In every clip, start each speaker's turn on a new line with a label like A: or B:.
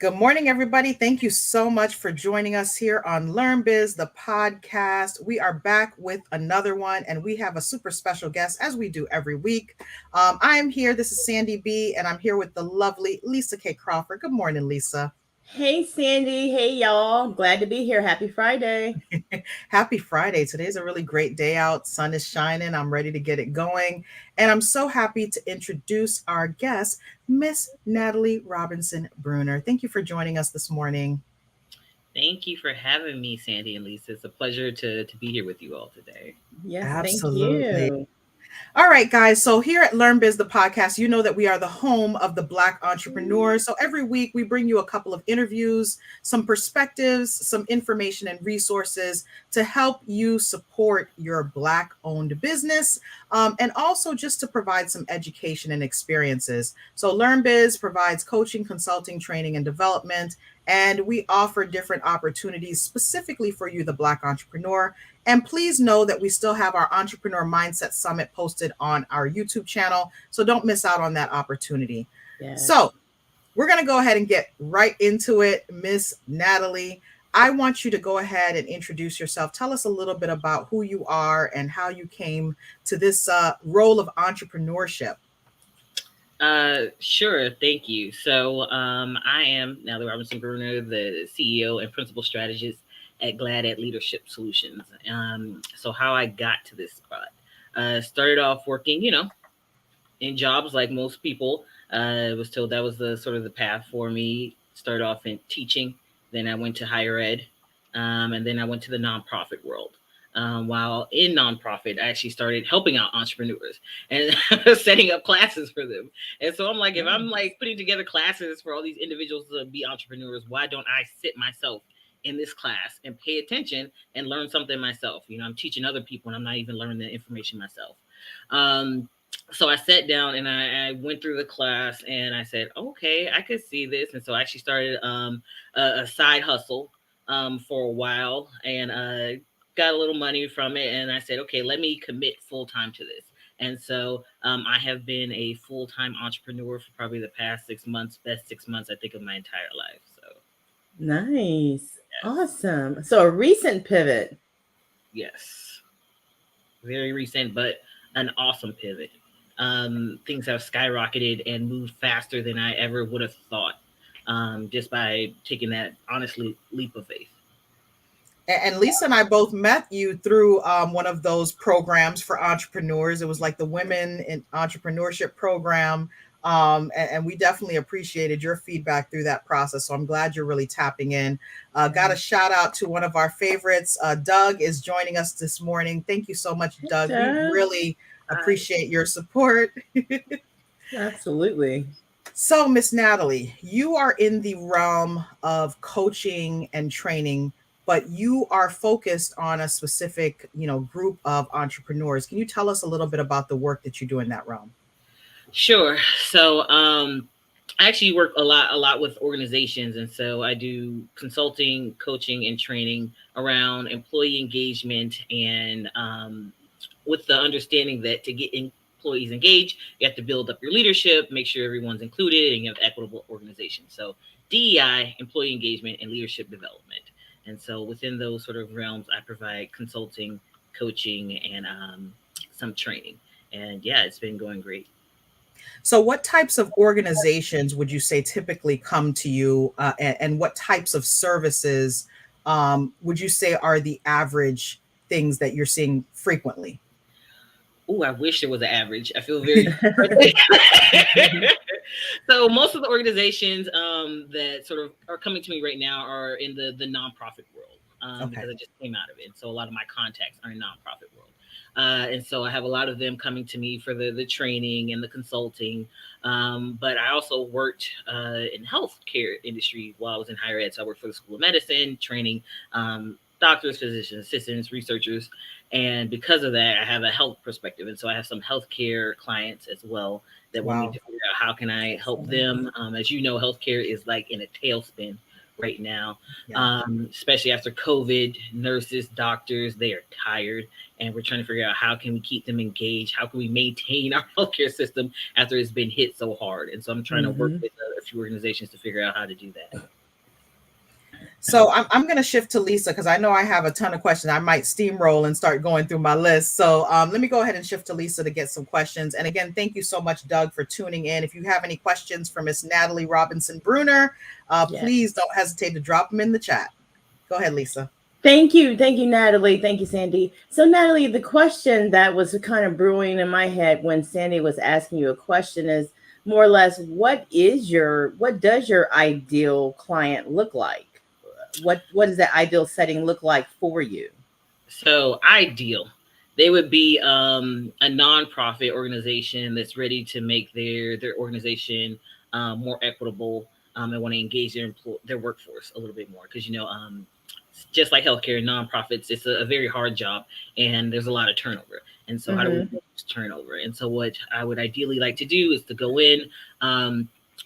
A: Good morning, everybody. Thank you so much for joining us here on LearnBiz, the podcast. We are back with another one, and we have a super special guest, as we do every week. I am here. This is Sandy B, and I'm here with the lovely Lisa K. Crawford. Good morning, Lisa.
B: Hey, Sandy. Hey, y'all. Glad to be here. Happy Friday.
A: Happy Friday. Today's a really great day out. Sun is shining. I'm ready to get it going. And I'm so happy to introduce our guest, Miss Natalie Robinson Bruner. Thank you for joining us this morning.
C: Thank you for having me, Sandy and Lisa. It's a pleasure to be here with you all today.
B: Yes, thank
A: Absolutely.
B: you.
A: All right, guys. So here at LearnBiz, the podcast, you know that we are the home of the Black entrepreneurs. So every week we bring you a couple of interviews, some perspectives, some information and resources to help you support your Black-owned business, and also just to provide some education and experiences. So LearnBiz provides coaching, consulting, training, and development. And we offer different opportunities specifically for you, the Black entrepreneur. And please know that we still have our Entrepreneur Mindset Summit posted on our YouTube channel. So don't miss out on that opportunity.
B: Yes.
A: So we're going to go ahead and get right into it. Miss Natalie, I want you to go ahead and introduce yourself. Tell us a little bit about who you are and how you came to this role of entrepreneurship.
C: Sure, thank you. So I am Natalie Robinson Bruner, the CEO and principal strategist at Glad at Leadership Solutions. So how I got to this spot, started off working, in jobs like most people. Was told that was the sort of the path for me. Started off in teaching, then I went to higher ed, and then I went to the nonprofit world. While in nonprofit, I actually started helping out entrepreneurs and setting up classes for them. And so I'm like, if I'm like putting together classes for all these individuals to be entrepreneurs, why don't I sit myself in this class and pay attention and learn something myself? I'm teaching other people and I'm not even learning the information myself. So I sat down and I went through the class and I said, okay, I could see this. And so I actually started a side hustle for a while and got a little money from it. And I said, okay, let me commit full time to this. And so I have been a full-time entrepreneur for probably the past 6 months, best 6 months, I think, of my entire life. So
B: Nice. Yes. Awesome. So a recent pivot.
C: Yes. Very recent, but an awesome pivot. Things have skyrocketed and moved faster than I ever would have thought, just by taking that, honestly, leap of faith.
A: And Lisa and I both met you through one of those programs for entrepreneurs. It was like the Women in Entrepreneurship program. And we definitely appreciated your feedback through that process. So I'm glad you're really tapping in. Got a shout out to one of our favorites. Doug is joining us this morning. Thank you so much, Doug. We really appreciate your support.
B: Absolutely.
A: So, Miss Natalie, you are in the realm of coaching and training, but you are focused on a specific, group of entrepreneurs. Can you tell us a little bit about the work that you do in that realm?
C: Sure. So I actually work a lot with organizations. And so I do consulting, coaching, and training around employee engagement and with the understanding that to get employees engaged, you have to build up your leadership, make sure everyone's included, and you have equitable organization. So DEI, employee engagement, and leadership development. And so within those sort of realms, I provide consulting, coaching, and some training. And yeah, it's been going great.
A: So what types of organizations would you say typically come to you, and what types of services would you say are the average things that you're seeing frequently?
C: Oh, I wish there was an average. I feel very So most of the organizations that sort of are coming to me right now are in the nonprofit world, because I just came out of it. And so a lot of my contacts are in nonprofit world. And so I have a lot of them coming to me for the training and the consulting. But I also worked in healthcare industry while I was in higher ed. So I worked for the School of Medicine, training doctors, physicians, assistants, researchers. And because of that, I have a health perspective. And so I have some healthcare clients as well that want me to figure out how can I help them. As you know, healthcare is like in a tailspin right now, especially after COVID. Nurses, doctors, they are tired. And we're trying to figure out how can we keep them engaged? How can we maintain our healthcare system after it's been hit so hard? And so I'm trying to work with a few organizations to figure out how to do that.
A: So I'm going to shift to Lisa because I know I have a ton of questions. I might steamroll and start going through my list. So let me go ahead and shift to Lisa to get some questions. And again, thank you so much, Doug, for tuning in. If you have any questions for Miss Natalie Robinson Bruner, please don't hesitate to drop them in the chat. Go ahead, Lisa.
B: Thank you, Natalie. Thank you, Sandy. So, Natalie, the question that was kind of brewing in my head when Sandy was asking you a question is more or less, what does your ideal client look like? What does that ideal setting look like for you?
C: So ideal, they would be a nonprofit organization that's ready to make their organization more equitable and want to engage their workforce a little bit more because just like healthcare and nonprofits, it's a very hard job and there's a lot of turnover. And so how do we reduce turnover? And so what I would ideally like to do is to go in,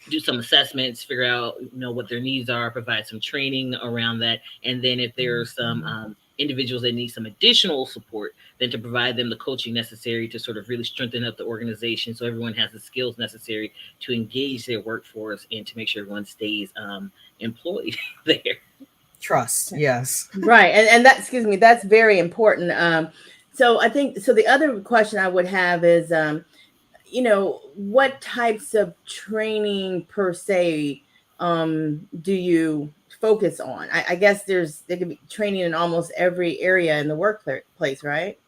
C: do some assessments, figure out what their needs are, provide some training around that, and then if there's some individuals that need some additional support, then to provide them the coaching necessary to sort of really strengthen up the organization so everyone has the skills necessary to engage their workforce and to make sure everyone stays employed there.
A: Trust, yes.
B: Right, and that's very important. So I think the other question I would have is what types of training per se do you focus on? I guess there could be training in almost every area in the workplace, right?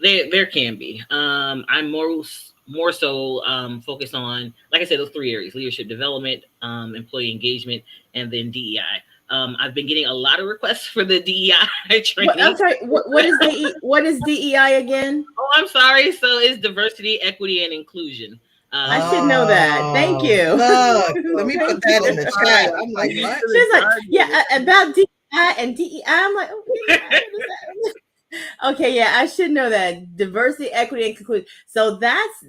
C: There can be. I'm more so focused on, like I said, those three areas: leadership development, employee engagement, and then DEI. I've been getting a lot of requests for the DEI training.
B: I'm sorry. What is DEI again?
C: Oh, I'm sorry. So it's diversity, equity, and inclusion.
B: I should know that. Thank you.
A: Look, let me put that in the chat. I'm like, what?
B: She's like, about DEI and DEI. I'm like, okay. Okay, yeah, I should know that. Diversity, equity, and inclusion. So that's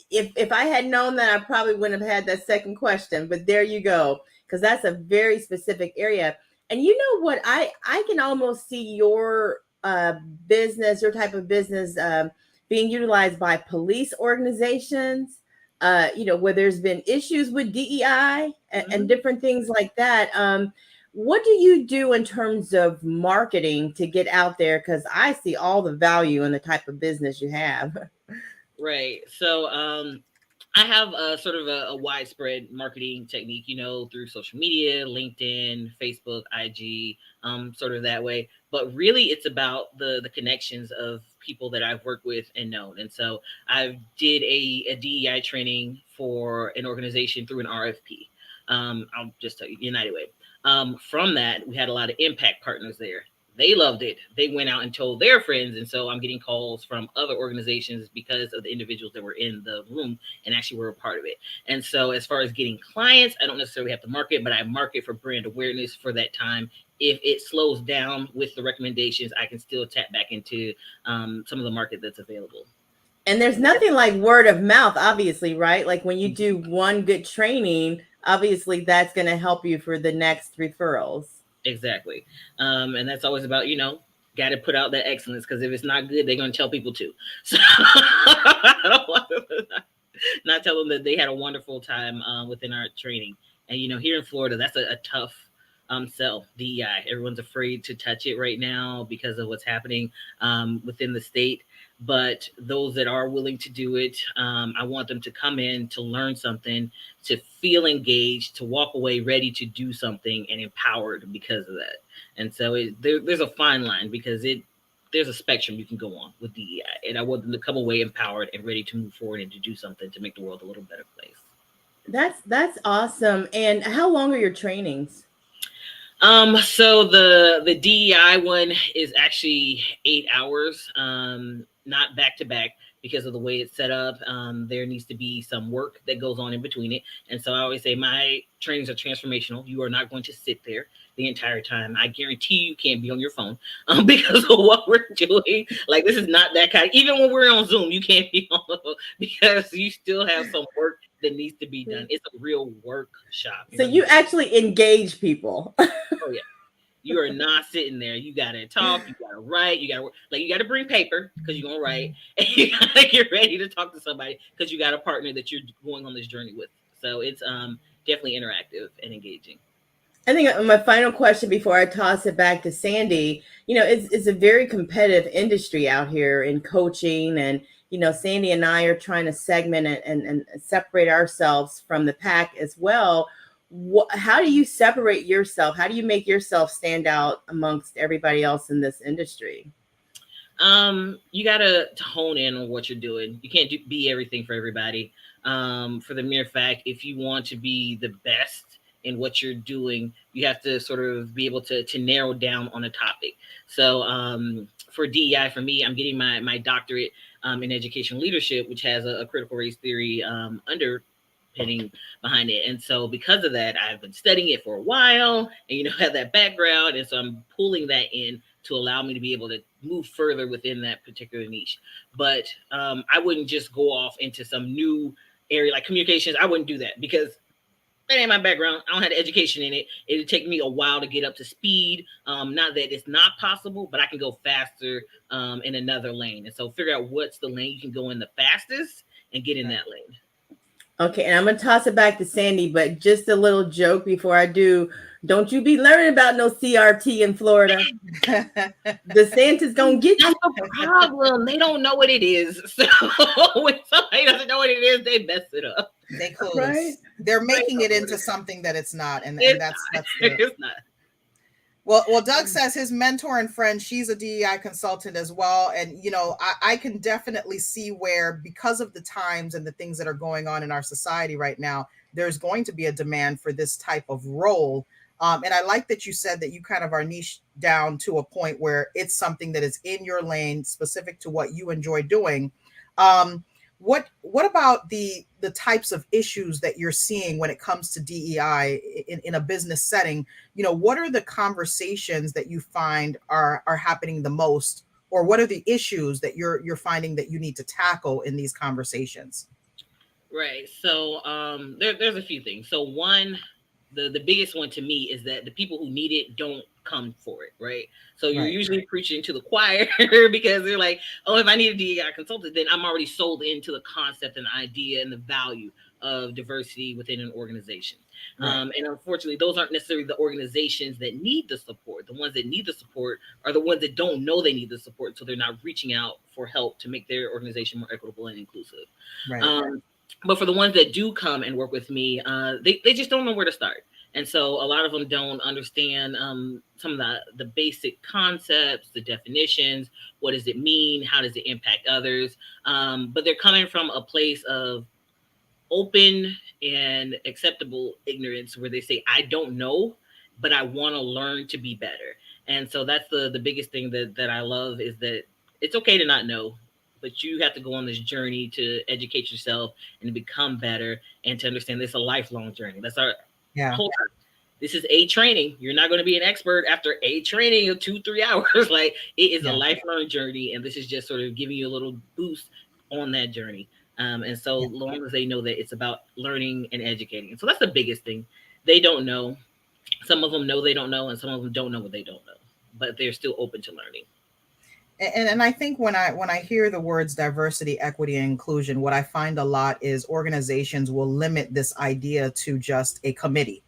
B: if I had known that, I probably wouldn't have had that second question. But there you go, because that's a very specific area. And you know what? I can almost see your business, your type of business, being utilized by police organizations. Where there's been issues with DEI and different things like that. What do you do in terms of marketing to get out there? Because I see all the value in the type of business you have.
C: Right. So I have a sort of a widespread marketing technique, through social media, LinkedIn, Facebook, IG, sort of that way. But really, it's about the connections of people that I've worked with and known. And so I did a DEI training for an organization through an RFP. I'll just tell you, United Way. From that, we had a lot of impact partners there. They loved it. They went out and told their friends. And so I'm getting calls from other organizations because of the individuals that were in the room and actually were a part of it. And so as far as getting clients, I don't necessarily have to market, but I market for brand awareness for that time. If it slows down with the recommendations, I can still tap back into some of the market that's available.
B: And there's nothing like word of mouth, obviously, right? Like when you do one good training, obviously that's going to help you for the next referrals.
C: Exactly. And that's always about, got to put out that excellence, because if it's not good, they're going to tell people too. So I don't want to not tell them that they had a wonderful time within our training. And, here in Florida, that's a tough sell, DEI. Everyone's afraid to touch it right now because of what's happening within the state. But those that are willing to do it, I want them to come in to learn something, to feel engaged, to walk away ready to do something and empowered because of that. And so there's a fine line, because there's a spectrum you can go on with DEI. And I want them to come away empowered and ready to move forward and to do something to make the world a little better place.
B: That's awesome. And how long are your trainings?
C: So the DEI one is actually 8 hours, not back to back, because of the way it's set up. There needs to be some work that goes on in between it. And so I always say my trainings are transformational. You are not going to sit there the entire time. I guarantee you can't be on your phone because of what we're doing. Like, this is not that kind. Even when we're on Zoom, you can't be on the phone because you still have some work that needs to be done. It's a real workshop.
B: So you actually engage people.
C: Oh yeah. You are not sitting there. You gotta talk. You gotta write. You gotta bring paper because you're gonna write, and you gotta get ready to talk to somebody because you got a partner that you're going on this journey with. So it's definitely interactive and engaging.
B: I think my final question before I toss it back to Sandy, it's a very competitive industry out here in coaching. And, Sandy and I are trying to segment it and separate ourselves from the pack as well. How do you separate yourself? How do you make yourself stand out amongst everybody else in this industry?
C: You gotta hone in on what you're doing. You can't be everything for everybody. For the mere fact, if you want to be the best in what you're doing, you have to sort of be able to narrow down on a topic. So for DEI, for me, I'm getting my doctorate in education leadership, which has a critical race theory underpinning behind it. And so because of that, I've been studying it for a while and, have that background. And so I'm pulling that in to allow me to be able to move further within that particular niche. But I wouldn't just go off into some new area like communications. I wouldn't do that because that ain't my background. I don't have the education in it. It'd take me a while to get up to speed. Not that it's not possible, but I can go faster in another lane. And so figure out what's the lane you can go in the fastest and get in that lane.
B: Okay, and I'm going to toss it back to Sandy, but just a little joke before I do. Don't you be learning about no CRT in Florida. DeSantis going to get you.
C: That's the problem. They don't know what it is. So when somebody doesn't know what it is, they mess it up.
A: They close. Right? They're making it into something that it's not. And that's
C: it's not.
A: Well, Doug says his mentor and friend, she's a DEI consultant as well. And, I can definitely see where, because of the times and the things that are going on in our society right now, there's going to be a demand for this type of role. And I like that you said that you kind of are niche down to a point where it's something that is in your lane, specific to what you enjoy doing. What about the types of issues that you're seeing when it comes to DEI in a business setting? What are the conversations that you find are happening the most, or what are the issues that you're finding that you need to tackle in these conversations?
C: Right. So there's a few things. So one, the biggest one to me is that the people who need it don't come for it, right? So you're usually preaching to the choir because they're like, oh, if I need a DEI consultant, then I'm already sold into the concept and idea and the value of diversity within an organization. And unfortunately, those aren't necessarily the organizations that need the support. The ones that need the support are the ones that don't know they need the support, so they're not reaching out for help to make their organization more equitable and inclusive. But for the ones that do come and work with me, they just don't know where to start. And so a lot of them don't understand some of the basic concepts, the definitions. What does it mean? How does it impact others? But they're coming from a place of open and acceptable ignorance where they say, I don't know, but I want to learn to be better. And so that's the biggest thing that I love, is that it's okay to not know, but you have to go on this journey to educate yourself and to become better and to understand this is a lifelong journey. That's our whole time. This is a training. You're not going to be an expert after a training of 2-3 hours. Like, it is a lifelong journey. And this is just sort of giving you a little boost on that journey. And so long as they know that it's about learning and educating. And so that's the biggest thing. They don't know. Some of them know they don't know, and some of them don't know what they don't know, but they're still open to learning.
A: And I think when I hear the words diversity, equity, and inclusion, what I find a lot is organizations will limit this idea to just a committee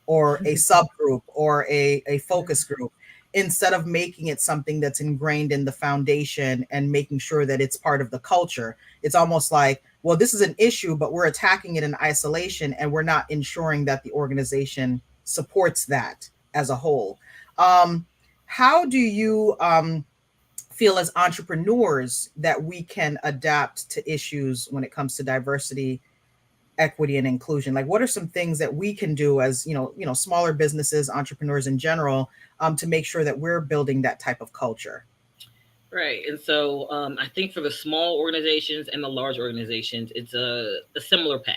A: or a subgroup or a focus group, instead of making it something that's ingrained in the foundation and making sure that it's part of the culture. It's almost like, well, this is an issue, but we're attacking it in isolation, and we're not ensuring that the organization supports that as a whole. How do you feel as entrepreneurs that we can adapt to issues when it comes to diversity, equity, and inclusion? Like, what are some things that we can do as, smaller businesses, entrepreneurs in general, to make sure that we're building that type of culture?
C: Right. And so I think for the small organizations and the large organizations, it's a similar path.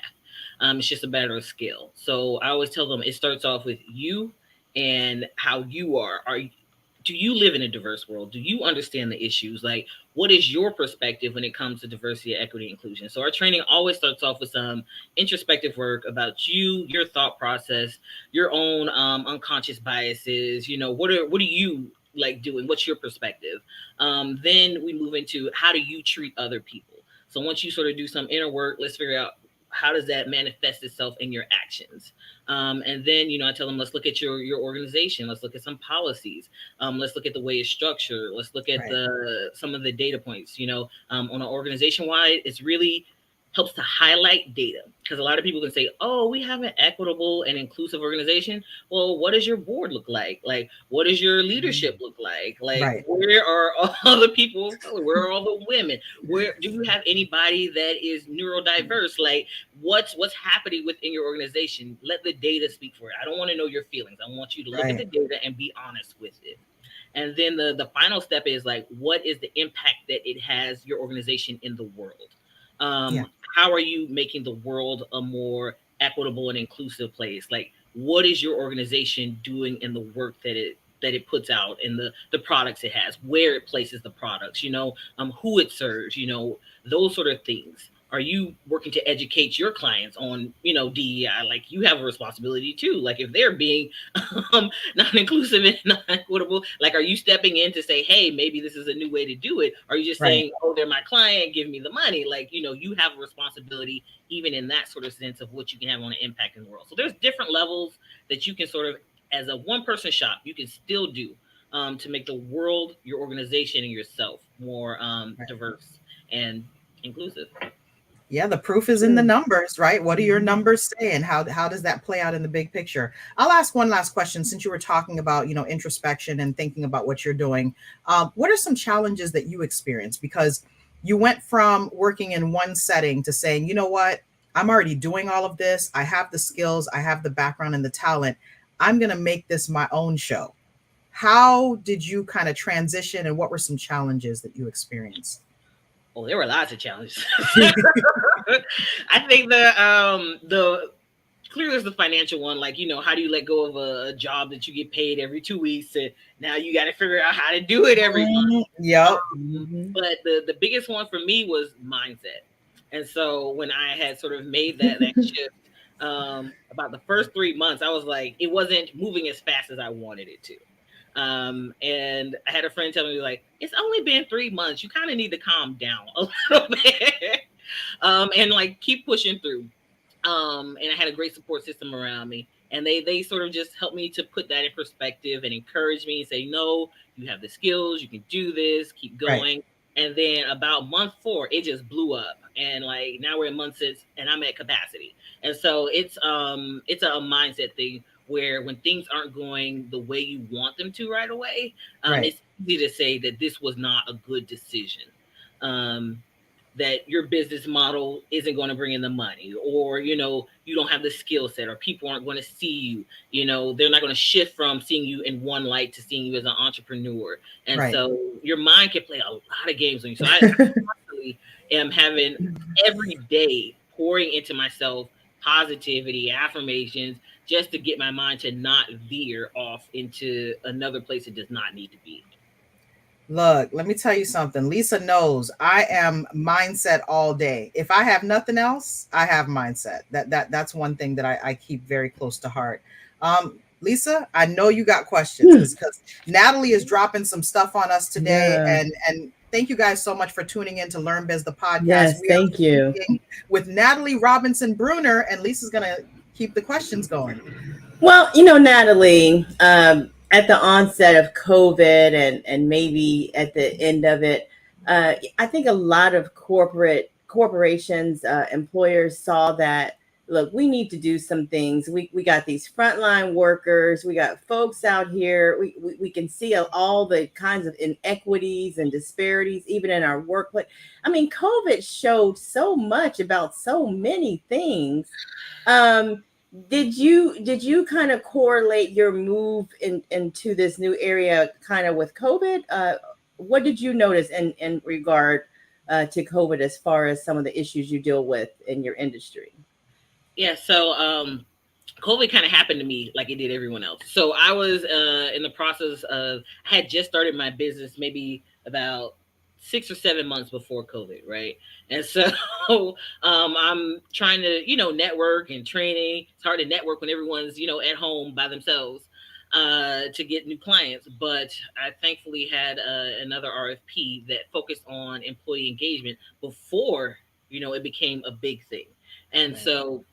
C: It's just a matter of scale. So I always tell them it starts off with you and how you are. Do you live in a diverse world? Do you understand the issues? Like, what is your perspective when it comes to diversity, equity, inclusion? So our training always starts off with some introspective work about you, your thought process, your own unconscious biases. What do you like doing? What's your perspective? Then we move into, how do you treat other people? So once you sort of do some inner work, let's figure out how does that manifest itself in your actions? And then, I tell them, let's look at your organization. Let's look at some policies. Let's look at the way it's structured. Let's look at some of the data points, on an organization wide. It's really helps to highlight data, because a lot of people can say, oh, we have an equitable and inclusive organization. Well, what does your board look like? Like, what does your leadership look like? Like, where are all the people of color? Where are all the women? Where do you have anybody that is neurodiverse? Like, what's happening within your organization? Let the data speak for it. I don't want to know your feelings. I want you to look at the data and be honest with it. And then the final step is like, what is the impact that it has your organization in the world? How are you making the world a more equitable and inclusive place? Like, what is your organization doing in the work that it puts out, and the products it has, where it places the products, who it serves, those sort of things. Are you working to educate your clients on, DEI? Like, you have a responsibility too. Like, if they're being not inclusive and not equitable, like, are you stepping in to say, hey, maybe this is a new way to do it? Are you just saying, oh, they're my client, give me the money? Like, you have a responsibility even in that sort of sense of what you can have on an impact in the world. So there's different levels that you can sort of, as a one-person shop, you can still do to make the world, your organization, and yourself more diverse and inclusive.
A: Yeah, the proof is in the numbers, right? What do your numbers say, and how does that play out in the big picture? I'll ask one last question, since you were talking about, introspection and thinking about what you're doing. What are some challenges that you experience? Because you went from working in one setting to saying, you know what, I'm already doing all of this. I have the skills, I have the background and the talent. I'm going to make this my own show. How did you kind of transition, and what were some challenges that you experienced?
C: Well, there were lots of challenges. I think the clearly there's the financial one. Like, how do you let go of a job that you get paid every 2 weeks, and now you got to figure out how to do it every month.
A: Yep.
C: But the biggest one for me was mindset. And so when I had sort of made that shift, about the first 3 months, I was like, it wasn't moving as fast as I wanted it to. And I had a friend tell me, like, it's only been 3 months. You kind of need to calm down a little bit, and like keep pushing through. And I had a great support system around me, and they sort of just helped me to put that in perspective and encourage me and say, no, you have the skills, you can do this, keep going. Right. And then about month 4, it just blew up, and like now we're in month 6, and I'm at capacity. And so it's a mindset thing, where when things aren't going the way you want them to right away, it's easy to say that this was not a good decision, that your business model isn't going to bring in the money, or, you don't have the skill set, or people aren't going to see you, they're not going to shift from seeing you in one light to seeing you as an entrepreneur. And so your mind can play a lot of games on you. So I constantly am having every day pouring into myself positivity, affirmations, just to get my mind to not veer off into another place it does not need to be.
A: Look, let me tell you something. Lisa knows I am mindset all day. If I have nothing else, I have mindset. That's one thing that I keep very close to heart. Lisa, I know you got questions, because Natalie is dropping some stuff on us today, and thank you guys so much for tuning in to LearnBiz, the podcast.
B: Yes, thank you.
A: With Natalie Robinson Bruner, and Lisa's going to keep the questions going.
B: Well, Natalie, at the onset of COVID and maybe at the end of it, I think a lot of corporations, employers saw that, look, we need to do some things. We got these frontline workers. We got folks out here. We can see all the kinds of inequities and disparities, even in our workplace. I mean, COVID showed so much about so many things. Did you kind of correlate your move into this new area kind of with COVID? What did you notice in regard to COVID, as far as some of the issues you deal with in your industry?
C: Yeah, so COVID kind of happened to me like it did everyone else. So I was in the process of, I had just started my business maybe about 6 or 7 months before COVID, right? And so I'm trying to, network and training. It's hard to network when everyone's, at home by themselves to get new clients. But I thankfully had another RFP that focused on employee engagement before, it became a big thing. And
B: Right.
C: so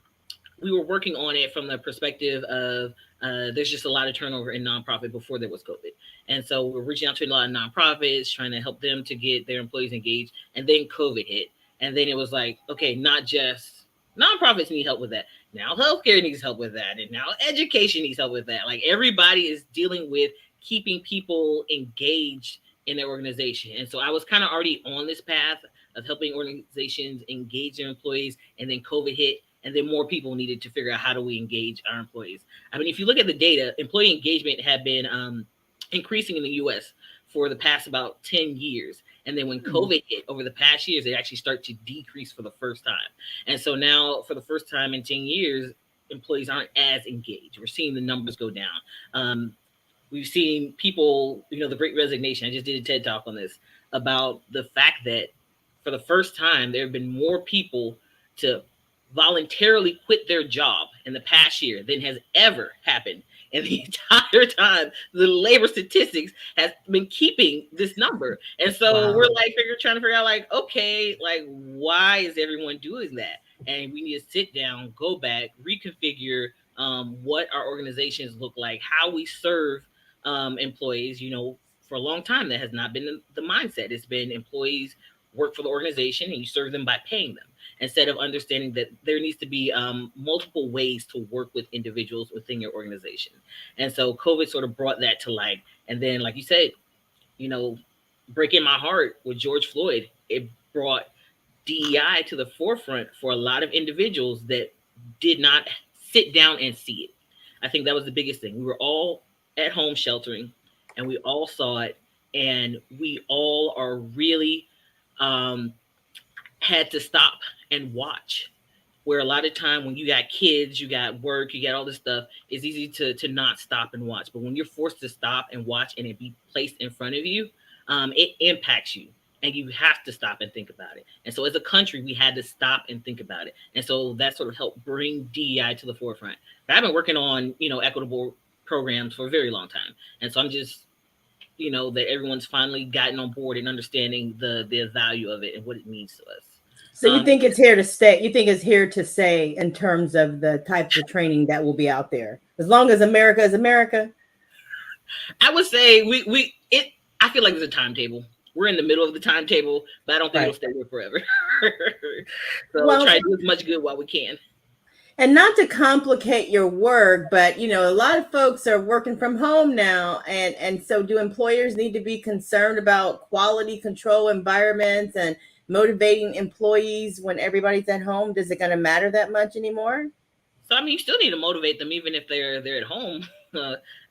C: we were working on it from the perspective of there's just a lot of turnover in nonprofit before there was COVID. And so we're reaching out to a lot of nonprofits, trying to help them to get their employees engaged. And then COVID hit. And then it was like, okay, not just nonprofits need help with that. Now healthcare needs help with that. And now education needs help with that. Like everybody is dealing with keeping people engaged in their organization. And so I was kind of already on this path of helping organizations engage their employees. And then COVID hit, and then more people needed to figure out how do we engage our employees. I mean, if you look at the data, employee engagement had been increasing in the U.S. for the past about 10 years. And then when COVID hit over the past years, it actually started to decrease for the first time. And so now, for the first time in 10 years, employees aren't as engaged. We're seeing the numbers go down. We've seen people, the Great Resignation. I just did a TED Talk on this about the fact that for the first time, there have been more people to voluntarily quit their job in the past year than has ever happened in the entire time. The labor statistics has been keeping this number. And so we're like trying to figure out like, okay, like why is everyone doing that? And we need to sit down, go back, reconfigure what our organizations look like, how we serve employees. For a long time, that has not been the mindset. It's been employees work for the organization and you serve them by paying them, instead of understanding that there needs to be multiple ways to work with individuals within your organization. And so COVID sort of brought that to light. And then, like you said, breaking my heart with George Floyd, it brought DEI to the forefront for a lot of individuals that did not sit down and see it. I think that was the biggest thing. We were all at home sheltering and we all saw it, and we all are really had to stop and watch. Where a lot of time when you got kids, you got work, you got all this stuff, it's easy to not stop and watch. But when you're forced to stop and watch and it be placed in front of you, it impacts you and you have to stop and think about it. And so as a country, we had to stop and think about it. And so that sort of helped bring DEI to the forefront. But I've been working on, equitable programs for a very long time. And so I'm just, that everyone's finally gotten on board and understanding the value of it and what it means to us.
B: So you think it's here to stay? You think it's here to stay in terms of the types of training that will be out there, as long as America is America?
C: I would say I feel like there's a timetable. We're in the middle of the timetable, but I don't think it'll stay there forever. So we'll try to do as much good while we can.
B: And not to complicate your work, but a lot of folks are working from home now, and so do employers need to be concerned about quality control environments and motivating employees when everybody's at home? Does it going to matter that much anymore?
C: So, I mean, you still need to motivate them even if they're at home.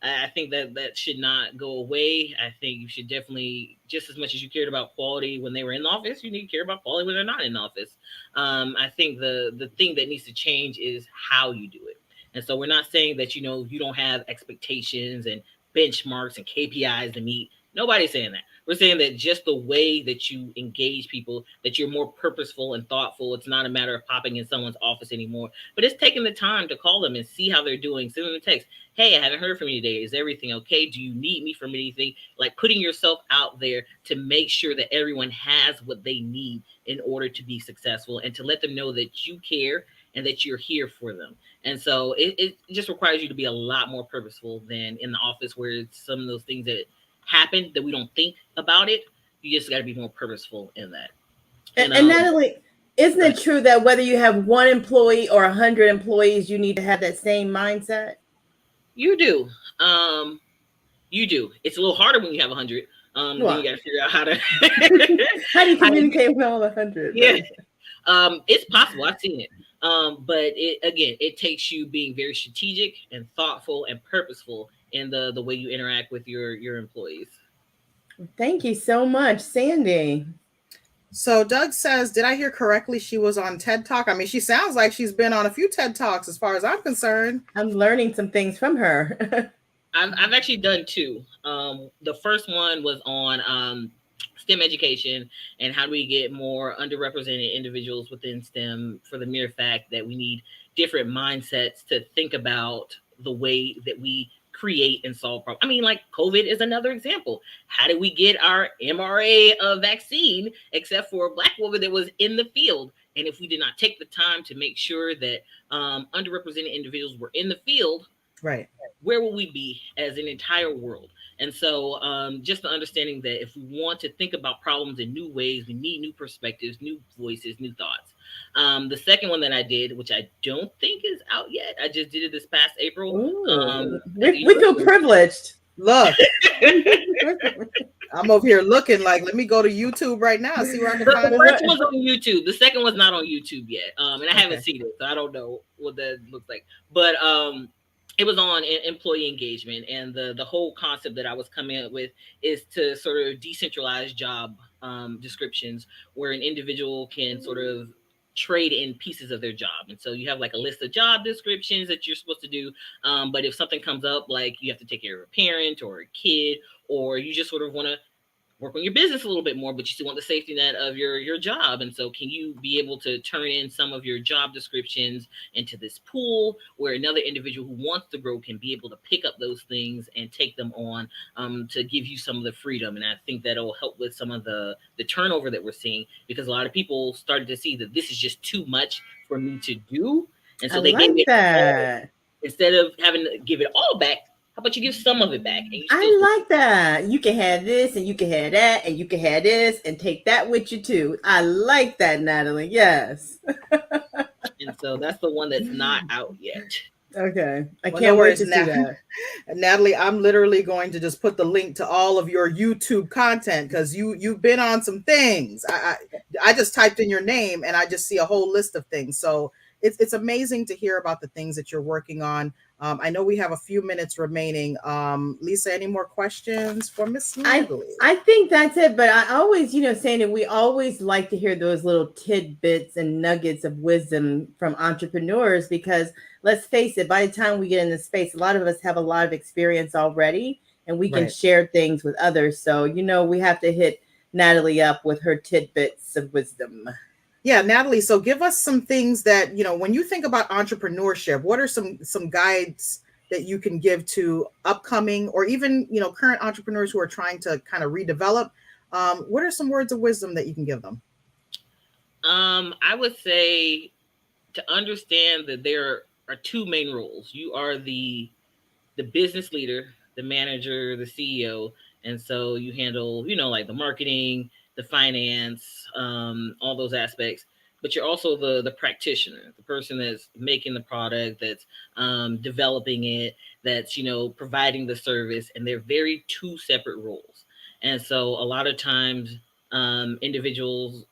C: I think that should not go away. I think you should definitely, just as much as you cared about quality when they were in the office, you need to care about quality when they're not in the office. I think the thing that needs to change is how you do it. And so we're not saying that, you don't have expectations and benchmarks and KPIs to meet. Nobody's saying that. We're saying that just the way that you engage people, that you're more purposeful and thoughtful. It's not a matter of popping in someone's office anymore, but it's taking the time to call them and see how they're doing. Send them a text. Hey, I haven't heard from you today. Is everything okay? Do you need me from anything? Like putting yourself out there to make sure that everyone has what they need in order to be successful, and to let them know that you care and that you're here for them. And so it just requires you to be a lot more purposeful than in the office, where it's some of those things that happen that we don't think about it. You just got to be more purposeful in that.
B: And Natalie, isn't it true that whether you have one employee or 100 employees, you need to have that same mindset?
C: You do. You do. It's a little harder when you have 100. Then you got to figure out how to
B: how do you communicate with all 100?
C: Yeah. It's possible. I've seen it. But it takes you being very strategic and thoughtful and purposeful in the way you interact with your employees.
B: Thank you so much, Sandy.
A: So Doug says, did I hear correctly? She was on TED Talk. I mean, she sounds like she's been on a few TED Talks as far as I'm concerned.
B: I'm learning some things from her.
C: I've actually done two. The first one was on STEM education and how do we get more underrepresented individuals within STEM, for the mere fact that we need different mindsets to think about the way that we create and solve problems. I mean, like COVID is another example. How did we get our mRNA vaccine except for a Black woman that was in the field And if we did not take the time to make sure that underrepresented individuals were in the field,
A: right,
C: where will we be as an entire world? And so just the understanding that if we want to think about problems in new ways, we need new perspectives, new voices, new thoughts. The second one that I did, which I don't think is out yet, I just did it this past April.
B: We feel privileged.
A: Look, I'm over here looking like, let me go to YouTube right now and see where I can find it.
C: The first one's on YouTube. The second one's not on YouTube yet. And I haven't seen it, so I don't know what that looks like. But it was on employee engagement, and the whole concept that I was coming up with is to sort of decentralize job descriptions, where an individual can sort of trade in pieces of their job. And so you have like a list of job descriptions that you're supposed to do. But if something comes up, like you have to take care of a parent or a kid, or you just sort of want to work on your business a little bit more, but you still want the safety net of your job. And so can you be able to turn in some of your job descriptions into this pool where another individual who wants to grow can be able to pick up those things and take them on to give you some of the freedom. And I think that'll help with some of the turnover that we're seeing, because a lot of people started to see that this is just too much for me to do. And so they gave it all, instead of having to give it all back. How about you give some of it back? And
B: I like that. You can have this and you can have that and you can have this and take that with you too. I like that, Natalie. Yes.
C: And so that's the one that's not out yet.
B: Okay. I can't wait to see that.
A: Natalie, I'm literally going to just put the link to all of your YouTube content, because you've been on some things. I just typed in your name and I just see a whole list of things. So it's amazing to hear about the things that you're working on. I know we have a few minutes remaining. Lisa, any more questions for Miss Natalie?
B: I think that's it. But I always, saying that we always like to hear those little tidbits and nuggets of wisdom from entrepreneurs, because let's face it, by the time we get in this space, a lot of us have a lot of experience already, and we can share things with others. So, we have to hit Natalie up with her tidbits of wisdom.
A: Yeah, Natalie, so give us some things that, when you think about entrepreneurship, what are some guides that you can give to upcoming or even, current entrepreneurs who are trying to kind of redevelop? What are some words of wisdom that you can give them?
C: I would say to understand that there are two main roles. You are the business leader, the manager, the CEO. And so you handle, like the marketing, the finance, all those aspects, but you're also the practitioner, the person that's making the product, that's developing it, that's, providing the service, and they're very two separate roles. And so a lot of times individuals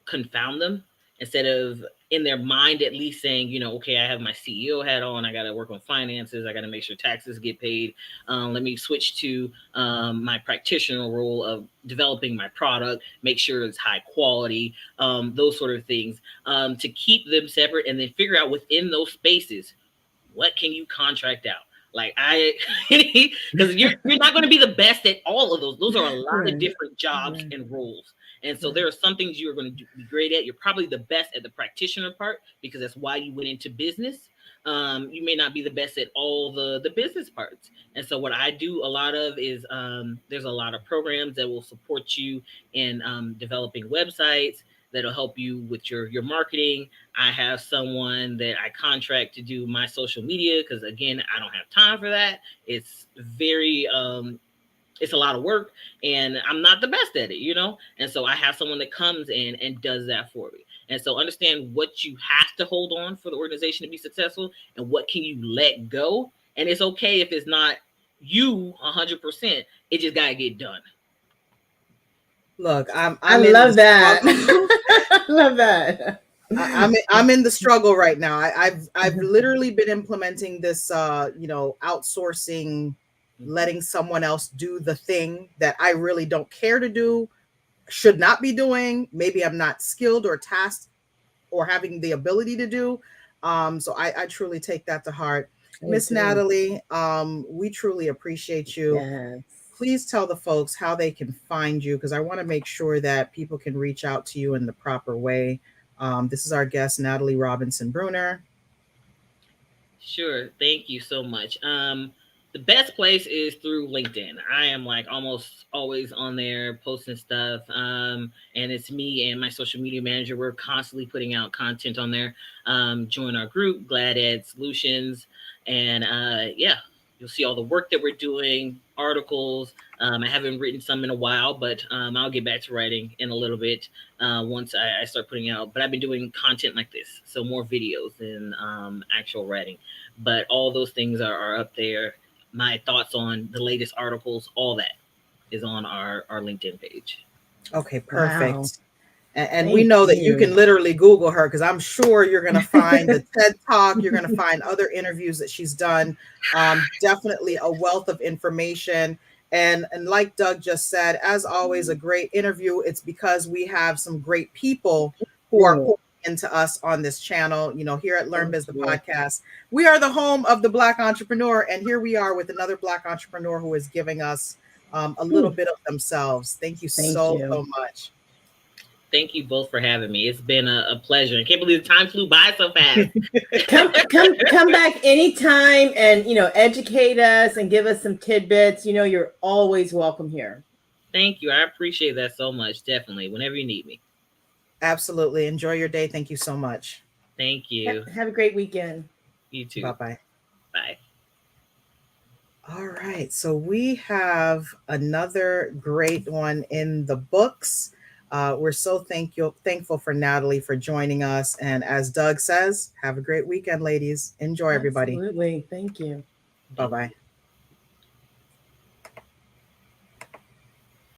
C: confound them, instead of in their mind at least saying, okay, I have my CEO hat on, I got to work on finances, I got to make sure taxes get paid. Let me switch to my practitioner role of developing my product, make sure it's high quality, those sort of things, to keep them separate, and then figure out within those spaces, what can you contract out? Like because you're not going to be the best at all of those. Those are a lot of different jobs and roles. And so there are some things you're going to be great at. You're probably the best at the practitioner part, because that's why you went into business. You may not be the best at all the business parts. And so what I do a lot of is there's a lot of programs that will support you in developing websites that'll help you with your marketing. I have someone that I contract to do my social media, because again, I don't have time for that. It's very it's a lot of work, and I'm not the best at it, And so I have someone that comes in and does that for me. And so understand what you have to hold on for the organization to be successful, and what can you let go. And it's okay if it's not you 100%. It just gotta get done.
A: Look,
B: I love that. I love that.
A: I'm in the struggle right now. I've literally been implementing this, outsourcing, letting someone else do the thing that I really don't care to do, should not be doing. Maybe I'm not skilled or tasked or having the ability to do. So I truly take that to heart. Miss Natalie, we truly appreciate you.
B: Yes.
A: Please tell the folks how they can find you, because I want to make sure that people can reach out to you in the proper way. This is our guest, Natalie Robinson Bruner.
C: Sure. Thank you so much. The best place is through LinkedIn. I am like almost always on there posting stuff. And it's me and my social media manager. We're constantly putting out content on there. Join our group, Glad Ed Solutions. And yeah, you'll see all the work that we're doing, articles. I haven't written some in a while, but I'll get back to writing in a little bit once I start putting out. But I've been doing content like this, so more videos than actual writing. But all those things are up there. My thoughts on the latest articles, all that is on our LinkedIn page.
A: Okay, perfect.
B: Wow.
A: And we know that you can literally Google her, because I'm sure you're going to find the TED Talk. You're going to find other interviews that she's done. Definitely a wealth of information. And like Doug just said, as always, a great interview. It's because we have some great people who are pouring into us on this channel. You know, here at LearnBiz, the podcast, we are the home of the Black entrepreneur. And here we are with another Black entrepreneur who is giving us a little bit of themselves. Thank you so much.
C: Thank you both for having me. It's been a pleasure. I can't believe the time flew by so fast.
B: come back anytime and, you know, educate us and give us some tidbits. You know, you're always welcome here.
C: Thank you. I appreciate that so much. Definitely. Whenever you need me.
A: Absolutely. Enjoy your day. Thank you so much.
C: Thank you.
B: Have a great weekend.
C: You too.
A: Bye-bye.
C: Bye.
A: All right. So we have another great one in the books. We're so thankful for Natalie for joining us. And as Doug says, have a great weekend, ladies. Enjoy, everybody.
B: Absolutely. Thank you.
A: Bye-bye.